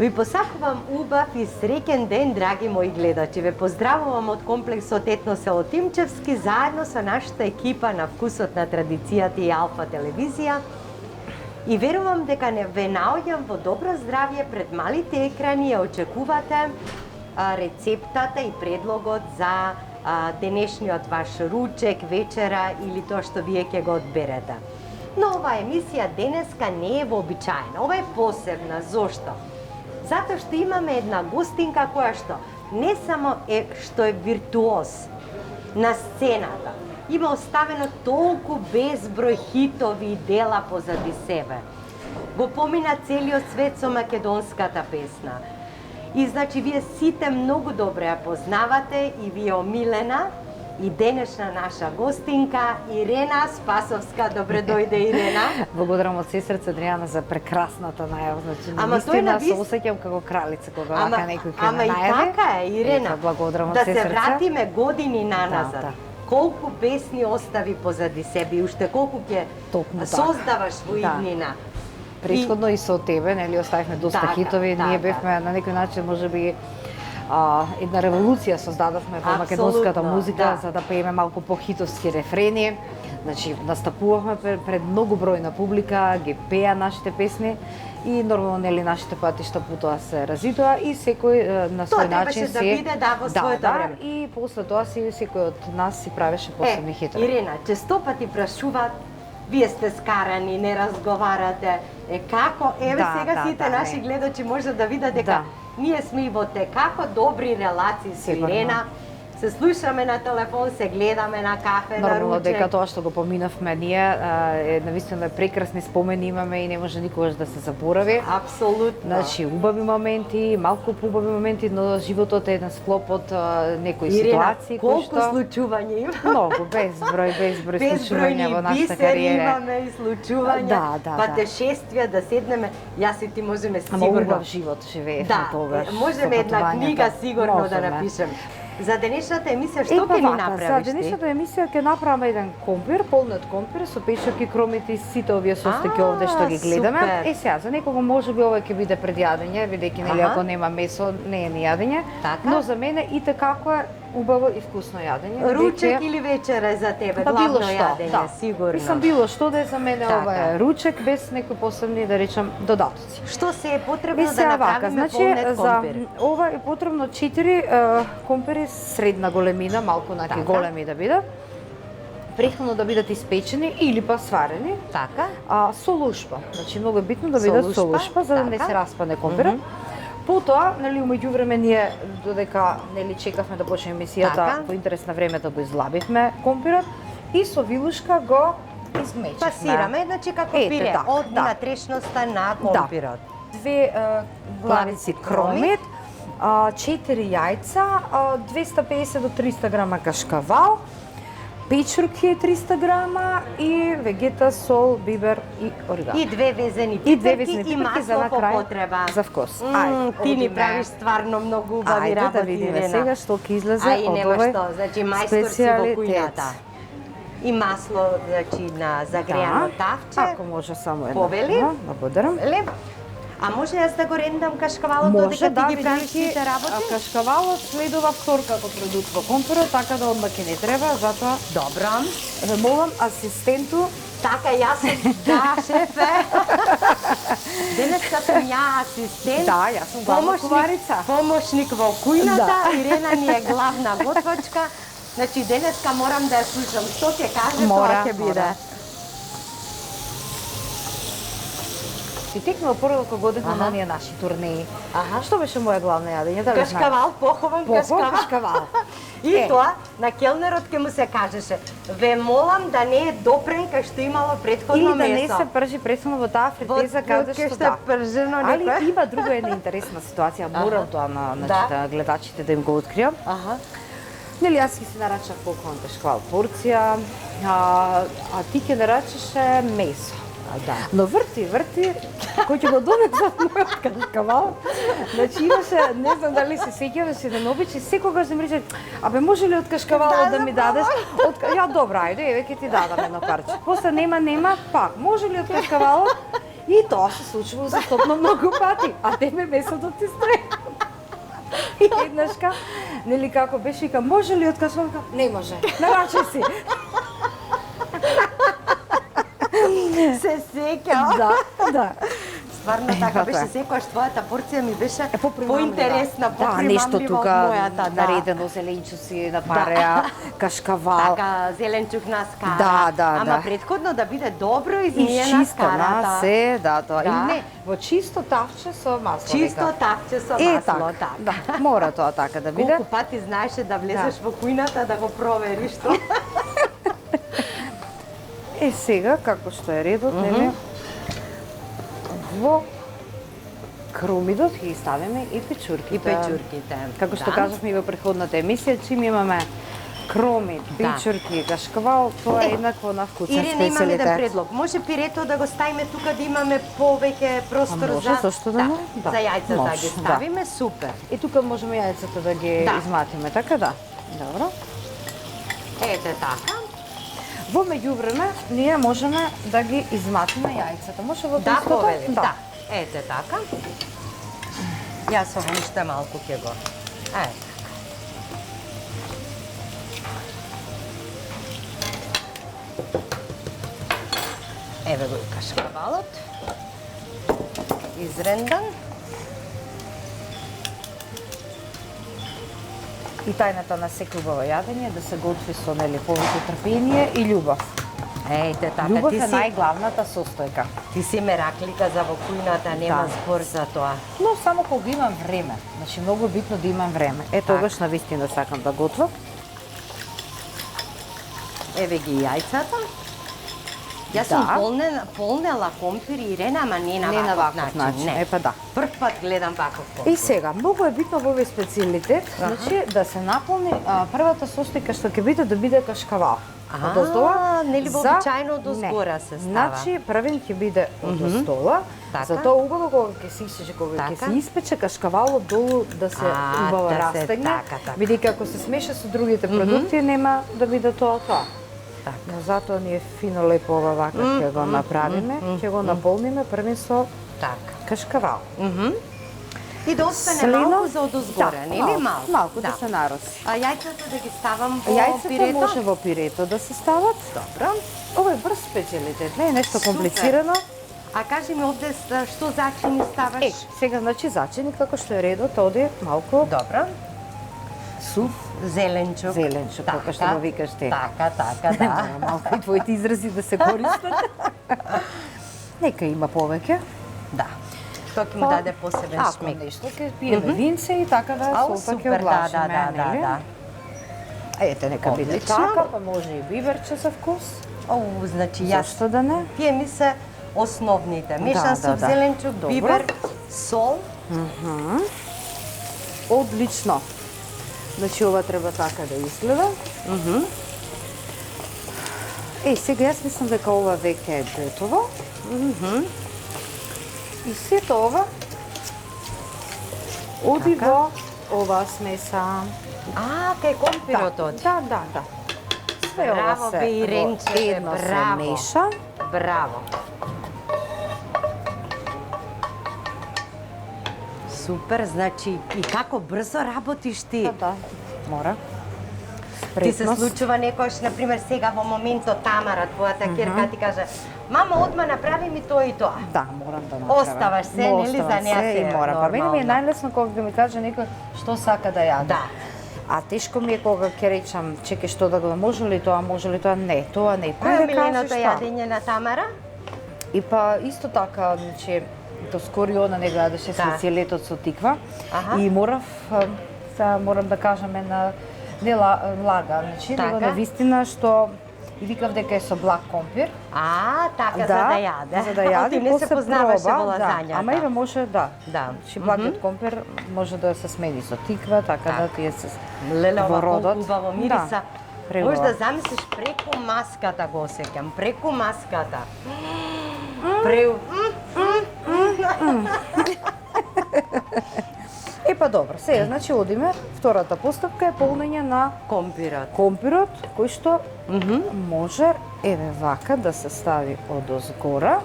Ви посакувам убав и среќен ден, драги мои гледачи. Ве поздравувам од комплексот Етно село Тимчевски, заедно со нашата екипа на Вкусот на традицијата и Алфа телевизија. И верувам дека не ве наоѓам во добро здравје пред малите екрани и очекувате рецептата и предлогот за денешниот ваш ручек, вечера или тоа што вие ќе го одберете. Но оваа емисија денеска не е вообичаена, ова е посебна. Зошто? Затоа што имаме една гостинка која што не само што е виртуоз на сцената, има оставено толку безброј хитови и дела позади себе. Го помина целиот свет со македонската песна. И значи вие сите многу добре ја познавате и ви е омилена и денешна наша гостинка Ирена Спасовска. Добре дојде, Ирена. Благодарам од се срце, Адријана, за прекрасната најава. Значи, наистина се осеќам како кралица кога вака некој ќе ама најави. Ама и така е, Ирена. Благодарам од да се се срце. вратиме години наназад. Да. Колку песни остави позади себе и уште колку ќе создаваш во иднина. Претходно и со тебе, нели, оставивме доста хитови, ние бевме на некој начин можеби една револуција создадовме во македонската музика, за да пееме малку по-хитовски рефрени. Значи, настапувавме пред многу бројна публика, ги пеа нашите песни и нормално нели нашите патишта потоа се развитоа и секој на свој начин се биде во своето време. И после тоа секој од нас си правеше посебни хитови. Ирена, често пати прашуваат, вие сте скарани, не разговарате, како? Еве сега сите наши гледачи може да видат дека ние сме и во како добри релации со Ирена. Се слушаме на телефон, се гледаме на кафе, на ручек. Нормално дека тоа што го поминавме ние, навистина прекрасни спомени имаме и не може никогаш да се заборави. Апсолутно. Значи, убави моменти, малку поубави моменти, но животот е еден склоп од некои ситуации. Ирена, колку случувања има? Многу, безброј случувања во нашата кариера. Имаме и случувања, патешествија, да седнеме, јас и ти можеме сигурно. Ама убав живот живеевме тогаш. Можеме една книга сигурно да напишеме. За денешната емисија што ќе ни направиш? За денешната емисија ќе направиме еден компир, полнет компир со печурки, кромити, сите овие состеки овде што ги гледаме. Сега за некого можеби ова ќе биде пред јадење, бидејќи нели ако нема месо не е ни јадење, но за мене и како е убаво и вкусно јадење. Ручек или вечера е за тебе главно јадење, сигурно. Мислам било што да е за мене ова е ручек без некои посебни да речам додатоци. Што се е потребно да направиме полнет компир? За ова е потребно 4 компири средна големина, малку големи да бидат. Претходно да бидат испечени или па сварени. Така. Со лушпа. Значи многу е битно да бидат со лушпа за да не се распадне компирот. Потоа, нели, умеѓу време ние додека нели чекавме да почне емисијата, во интерес на времето го излабивме компирот и со вилушка го измечевме. Пасираме, значи како пире од натрешноста на компирот. 2 главици кромит, 4 јајца, 250 до 300 грама кашкавал, печурки 300 грама и вегета, сол, бибер и орегано. И 2 везени пиперки и масло по потреба. За вкус. Ти ни правиш стварно многу убави работи, да видиме сега што ќе излезе од овој нема што, значи мајстор си во кујната. И масло, значи на загреано тавче. Ако може само едно. Повели? Благодарам. А може јас да го рендам кашкавалот додека ти ги правиш сите работи? Кашкавалот следува втор како продукт во компирот, така да одма ќе не треба, затоа добро. Ве молам асистенту. Така, јас шефе. Денеска сум ја асистент. Да, јас сум главна куварица. Помошник во кујната, Ирена ни е главна готвачка. Значи денеска морам да ја слушам. Што ќе каже, тоа ќе биде. Си текнува прво кога одевме на оние наши турнеи. Што беше моја главна јадење? Кашкавал, похован кашкавал. И тоа на келнерот ќе му се кажеше: "Ве молам да не е допрен кај што имало претходно месо." Или да не се пржи претходно во таа фритеза, кажеш што да. Али има друга една интересна ситуација, морам тоа на гледачите да им го откриам. Нели јас ќе си нарачав похован кашкавал порција, а ти ќе нарачаше месо. Но врти, кој ќе го донесат мојот кашкавал. Значи имаше, не знам дали се сеќаваш еден обичај, секогаш да ми рече: "Абе може ли од кашкавалот да ми дадеш?" Ја добро, ајде, еве ќе ти дадам едно парче. После нема, пак, може ли од кашкавалот? И тоа се случило застопно многу пати, а тебе месото ти стои. И еднашка, нели како беше, вика, може ли откажам? Не може, нарачај си. Се сеќам. Да. Стварно така беше, секогаш твојата порција ми беше поинтересна, да, нешто попримамлива од тука мојата, наредено, зеленчуци на пареа, кашкавал. Така, зеленчук на скара. Да. Ама претходно да биде добро измиена скарата. се, да, тоа. И не, во чисто тавче со масло. Чисто тавче со масло, така. Да, мора тоа така да биде. Колку пати знаеше да влезеш во кујната да го провериш тоа. Сега, како што е редот, нели? Во кромидот ги ставиме и печурките. Како што кажавме и во претходната емисија, чим имаме кромид, печурки, кашкавал, тоа е еднакво на вкусен специјалитет. Ирина, имам еден предлог. Може пирето да го ставиме тука да имаме повеќе простор може, зашто да не? За јајцата да ги ставиме, супер. И тука можеме јајцата да ги изматиме, така да? Добро. Ете така. Во меѓувреме, ние можеме да ги изматиме јајцата. Може во да, тестото? повели. Да. Ете така. Јас ово уште малку ќе го. Ете. Еве го и кашкавалот. Изрендан. И тајната на секој убаво јадење е да се готви со повеќе трпение и љубов. Ејте така, љубов ти е си најглавната состојка. Ти си мераклика за во кујната, нема збор за тоа. Но само кога имам време. Значи многу е битно да имам време. Тогаш навистина сакам да готвам. Еве ги јајцата. Јас сум полнела компир и Ирена, ама не на ваков начин. Да. Прв пат гледам ваков компир. И сега, многу е битно во овој специјалитет, значи да се наполни првата состојка што ќе биде да биде кашкавал. Нели вообичаено од озгора се става. Значи, првен ќе биде од остола, затоа убаво кога ќе се исече, кога ќе се испече кашкавалот долу да се убаво растегне, бидејќи ако се смеша со другите продукти нема да биде тоа. Но затоа ние фино лепо ова вака ќе го направиме, ќе го наполниме првен со кашкавал. И да остане малку за одозгоре, нели малку? Малку да се нароси. А јајцата да ги ставам во пирето? Јајцата може во пирето да се стават. Добро. Ова е брз специјалитет, не е нешто комплицирано. А кажи ми овде што зачини ставаш? Сега значи зачиник како што е редот, оде малку. Добро. Сув зеленчук. Зеленчук, како што го викаш ти. Така, да. Малку и твоите изрази да се користат. Нека има повеќе. Да. Тоа ќе му даде посебен шмек. Ако нешто, ќе пиеме винце и така да солта ќе облажиме, нели? Ете, нека биде така, па може и биверче за вкус. Значи јас зашто да не? Тие ми се основните. Мешан суп, зеленчук, бибер, сол. Одлично. Значи ова треба така да изгледа. Сега јас мислам дека ова веќе е готово. И сето ова оди во оваа смеса. Кај компирот оди? Да. Све ова се едно се меша. Браво. Супер, значи и како брзо работиш ти? Да, мора. Ти се случува некојаш, например, сега во моментот Тамара, твојата ќерка, ти каже: "Мама, одма направи ми тоа и тоа." Да, морам да направам. Оставаш се, нели, за неа се мора. Па мене ми е најлесно кога ми каже некој што сака да јаде. Да. А тешко ми е кога ќе речам, чекај што да го може ли тоа, не, тоа не. Кој е миленото јадење на Тамара? И па исто така, значи, доскоро она не гледаше специјалитет со тиква и морам да кажам една не лага, значи, него на вистина што и викав дека е со благ компир. Така, за да јаде. За да јаде, ти не се познаваше во лазањата. Ама и може Значи благиот компир може да се смени со тиква, така да тие се во родот. Убаво мириса. Може да замислиш преку маската го осеќам, преку маската. Па добро, сега значи одиме, втората постапка е полнење на компирот, кој што може еве вака да се стави одозгора.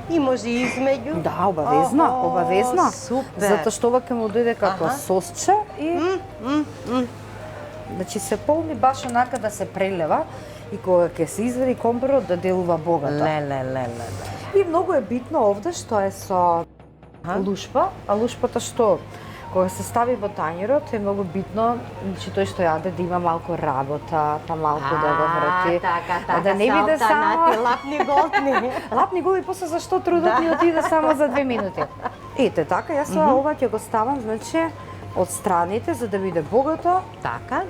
И може измеѓу? Да, обавезно. Супер. Затоа што ова ќе му дојде како сосче и значи се полни баш онака да се прелева и кога ќе се извади компирот да делува богато. И многу е битно овде што е со лушпа, а лушпата што кога се стави во тањерот е многу битно, значи тој што јаде да има малку работа, па малку да го врати. Така, да не биде само лапни голтни. лапни голи, после зашто трудот ни отиде само за 2 минути. Ете така, јас ова ќе го ставам, значи од страните за да биде богато. Така.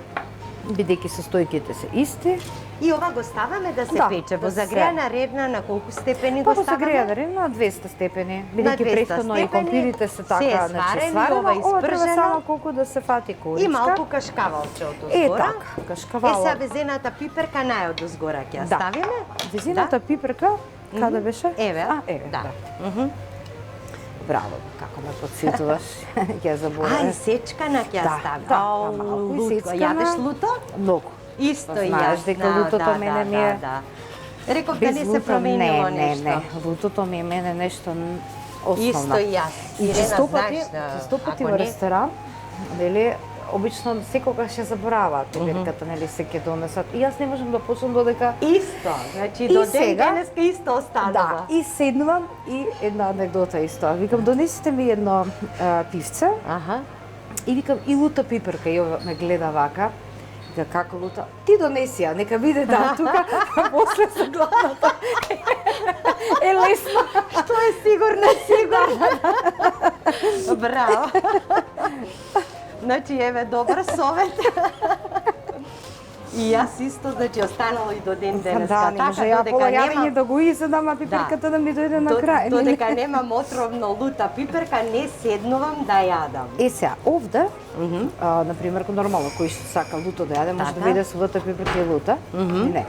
Бидејќи состојките се исти. И ова го ставаме да се пече во загреана ревна на колку степени го ставаме? Во загреана ревна на 200 степени. Бидејќи претходно и компирите се така, значи сварено, ова треба само колку да се фати коричка. И малку кашкавалче од озгора. Е така, кашкавал. Сега везената пиперка најод озгора ќе ја ставиме? Везената пиперка, каде беше? Еве. Да. Браво, како ме подсетуваш, ќе заборавам. И сечкана ќе ја стави. Да, малку и сечкана. Јадеш луто? Многу. Исто и јас. Знаеш дека лутото мене ми е... Реков да не се променило нешто. Не, лутото ми е мене нешто основно. Исто и јас. И често пати во ресторан, нели, обично секогаш ја забораваат пиперката, нели, се ќе донесат. И јас не можам да почнам додека... Исто, значи до ден денеска исто останува. Да, и седнувам и една анекдота исто. Викам, донесите ми едно пивце. И викам, и лута пиперка, и ова ме гледа вака. Како лута? Ти донеси ја, нека биде тука, а после со гладната. Е лесно. Што е сигурно? Браво. Значи, еве, добар совет. И јас исто, значи, останало и до ден денеска. Да, не може ја пола јадење да го изедам, а пиперката да ми дојде на крај. Додека немам отровно лута пиперка, не седнувам да јадам. Е, сега, овде, например, нормално, кој што сака луто да јаде, може да биде со лута пиперка и лута. Не.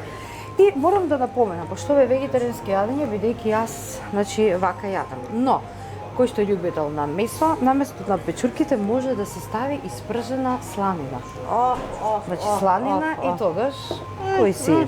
И морам да напоменам, пошто е вегетаријанско јадење, бидејќи јас, значи, вака јадам. Но, кој што е љубител на месо, наместо на печурките може да се стави испржена сланина. Значи сланина и тогаш кој си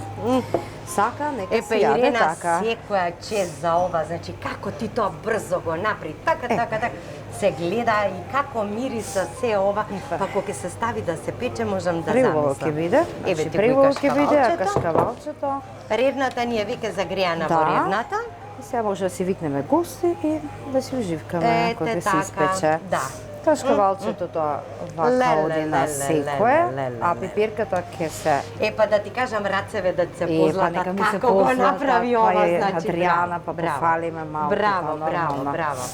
сака, нека се јаде така. Секоја чест за ова, значи како ти тоа брзо го направи, така, се гледа и како мириса се ова, па кога ќе се стави да се пече, можам да замислам. Преубаво ќе биде, значи преубаво ќе биде, а кашкавалчето. Ревната ни е веќе загреана во ревната. И сега може да си викнеме гости и да си уживкаме кога ќе се испече. Да. Кашкавалчето тоа вака оди на секое, а пиперката ќе се... Па да ти кажам рацеве да се позлатат како го направи ова, значи. Адријана, па пофалиме малку. Браво.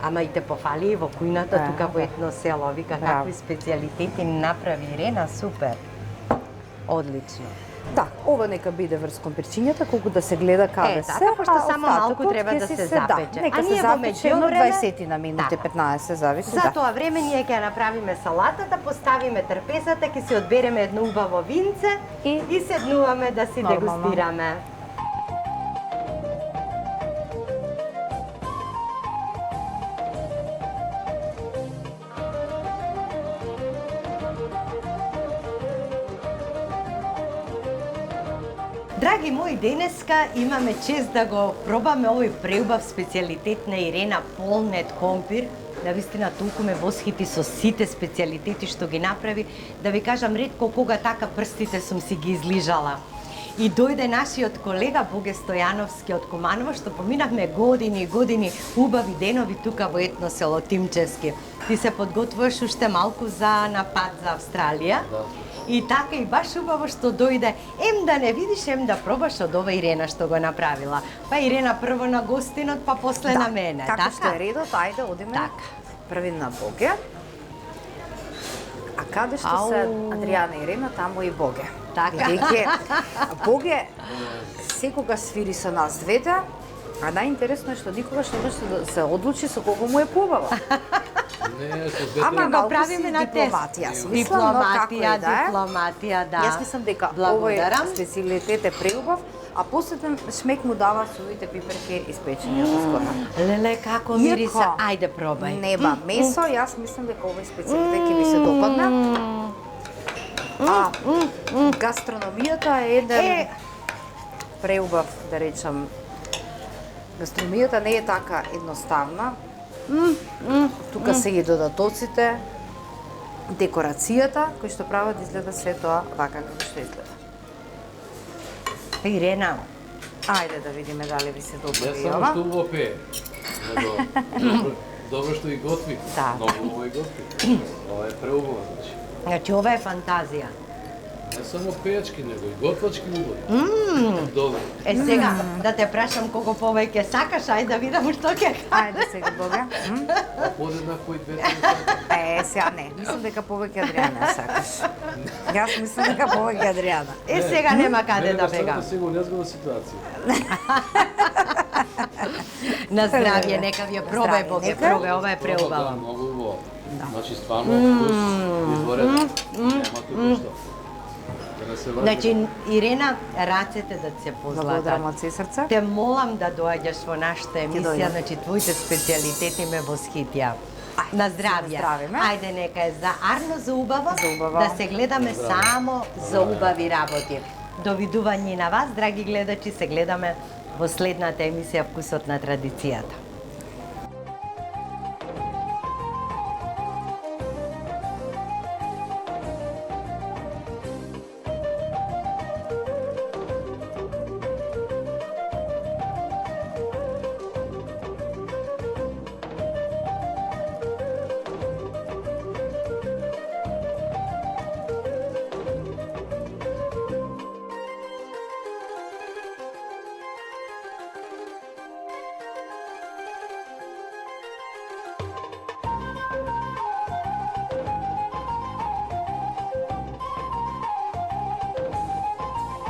Ама и те пофали и во кујната тука во Етно село, вика какви специјалитети направи Ирена, супер. Одлично. Да, ова нека биде врз компирчињата, колку да се гледа каде се, пошто само малку треба да се запече. Нека се запече едно 20 на минути, 15, зависи. За тоа време ние ќе направиме салатата, поставиме трпезата, ќе си одбереме едно убаво винце и седнуваме да си дегустираме. Драги мои, денеска имаме чест да го пробаме овој преубав специјалитет на Ирена, полнет компир. Навистина толку ме восхити со сите специјалитети што ги направи. Да ви кажам, ретко кога така прстите сум си ги излижала. И дојде нашиот колега Боге Стојановски од Куманово, што поминавме години и години убави денови тука во Етно село Тимчевски. Ти се подготвуваш уште малку за напад за Австралија. И така и баш убаво што дојде, да не видиш, да пробаш од ова Ирена што го направила. Па Ирена прво на гостинот, па после на мене. Како што е редот, ајде одиме први на Боге. А каде што се Адријана и Ирена, таму и Боге. Така. Боге секогаш свири со нас двете, а најинтересно е што никогаш не може да се одлучи со кого му е побава. Ама го правиме на тест. Дипломатија, да. Јас мислам дека овој специјалитет е преубав, а после шмек му дава сувите пиперки испечени од скора. Леле, како мириса, ајде пробај. Неба месо, јас мислам дека овој специјалитет ќе ви се допадне. А гастрономијата е еден преубав, да речам, Гастрономијата не е така едноставна. Тука се и додатоците, декорацијата, кои што прават да изгледа се тоа вака како што изгледа. Ирена, Ајде да видиме дали ви се добри Не само ова. што убаво пее, него добро што и готви. Да. Многу убаво и готви. Ова е преубаво, значи. значи ова е фантазија. Не само пејачки, него и готвачки убави. Добро. Сега, да те прашам колку повеќе сакаш, ајде да видам што ќе кажеш. Ајде сега Бога. А подеднакво и двете не сакам. Сега не, мислам дека повеќе Адријана ја сакаш. Јас мислам дека повеќе Адријана. Сега нема каде да бегам. Не, сега незгодна ситуација. На здравје, нека ви ја пробај, здравје, Боге, нека. пробај, ова е Да, преубава. многу убаво. Значи, стварно, вкус, изворен. Нема тука што. Да не се враќаме. Значи, Ирена, рацете да ти се Благодарам позлатат. од се срце. Те молам да доаѓаш во нашата емисија, дојдам. значи твоите специјалитети ме восхитија. На здравје. здравиме. Ајде нека е за Арно за убаво, За убаво. да се гледаме само за убави работи. Довидување и на вас, драги гледачи, се гледаме во следната емисија Вкусот на традицијата.